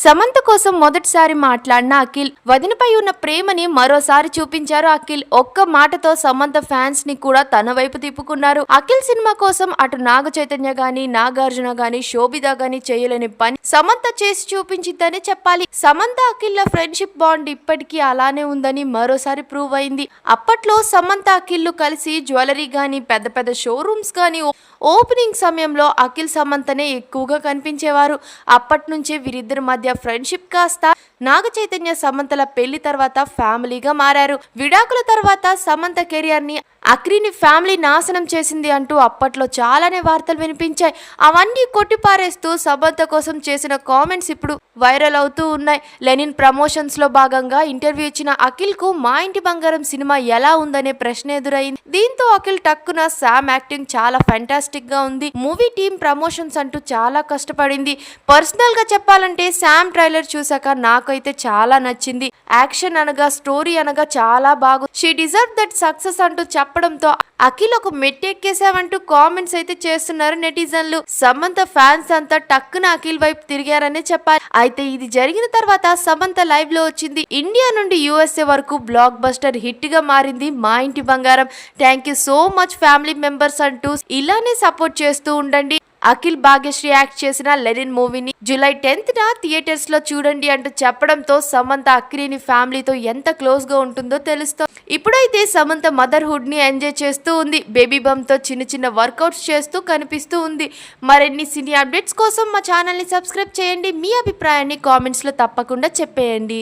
సమంత కోసం మొదటిసారి మాట్లాడిన అఖిల్, వదినపై ఉన్న ప్రేమని మరోసారి చూపించారు అఖిల్. ఒక్క మాటతో సమంత ఫ్యాన్స్ ని కూడా తన వైపు తిప్పుకున్నారు. అఖిల్ సినిమా కోసం అటు నాగ చైతన్య గాని, నాగార్జున గాని, శోభిత గాని చేయలేని పని సమంత చేసి చూపించిందని చెప్పాలి. సమంత అఖిల్ ల ఫ్రెండ్షిప్ బాండ్ ఇప్పటికీ అలానే ఉందని మరోసారి ప్రూవ్ అయింది. అప్పట్లో సమంత అఖిల్ కలిసి జ్యువెలరీ గాని, పెద్ద పెద్ద షోరూమ్స్ గాని ఓపెనింగ్ సమయంలో అఖిల్ సమంతనే ఎక్కువగా కనిపించేవారు. అప్పటి నుంచే వీరిద్దరి మధ్య ఫ్రెండ్షిప్ కాస్త నాగ చైతన్య సమంతల పెళ్లి తర్వాత ఫ్యామిలీగా మారారు. విడాకుల తర్వాత సమంత కెరియర్ ని అఖిల్ని ఫ్యామిలీ నాశనం చేసింది అంటూ అప్పట్లో చాలానే వార్తలు వినిపించాయి. అవన్నీ కొట్టిపారేస్తూ సమంత కోసం చేసిన కామెంట్స్ ఇప్పుడు వైరల్ అవుతూ ఉన్నాయి. లెనిన్ ప్రమోషన్స్ లో భాగంగా ఇంటర్వ్యూ ఇచ్చిన అఖిల్ కు మా ఇంటి బంగారం సినిమా ఎలా ఉందనే ప్రశ్న ఎదురైంది. దీంతో అఖిల్ టక్కున శామ్ యాక్టింగ్ చాలా ఫ్యాంటాస్టిక్ గా ఉంది, మూవీ టీమ్ ప్రమోషన్స్ అంటూ చాలా కష్టపడింది. పర్సనల్ గా చెప్పాలంటే శామ్ ట్రైలర్ చూసాక నాకైతే చాలా నచ్చింది. యాక్షన్ అనగా, స్టోరీ అనగా చాలా బాగుంది. షీ డిజర్వ్ దట్ సక్సెస్ అంటూ చెప్పడంతో అఖిల్ ఒక మెట్టెక్కేసావంటూ కామెంట్స్ అయితే చేస్తున్నారు నెటిజన్లు. సమంత ఫ్యాన్స్ అంతా టక్కున అఖిల్ వైపు తిరిగారనే చెప్పాలి. అయితే ఇది జరిగిన తర్వాత సమంత లైవ్ లో వచ్చింది. ఇండియా నుండి యూఎస్ఏ వరకు బ్లాక్ బస్టర్ హిట్ గా మారింది మా ఇంటి బంగారం. Thank you so much family members అంటూ ఇలానే సపోర్ట్ చేస్తూ ఉండండి. అఖిల్ భాగ్యశ్రీ యాక్ట్ చేసిన లెనిన్ మూవీని జూలై 10th థియేటర్స్ లో చూడండి అంటూ చెప్పడంతో సమంత అఖిల్ని ఫ్యామిలీతో ఎంత క్లోజ్ గా ఉంటుందో తెలుస్తోంది. ఇప్పుడైతే సమంత మదర్హుడ్ ని ఎంజాయ్ చేస్తూ ఉంది. బేబీ బమ్ తో చిన్న చిన్న వర్కౌట్స్ చేస్తూ కనిపిస్తూ ఉంది. మరిన్ని సినీ అప్డేట్స్ కోసం మా ఛానల్ ని సబ్స్క్రైబ్ చేయండి. మీ అభిప్రాయాన్ని కామెంట్స్ లో తప్పకుండా చెప్పేయండి.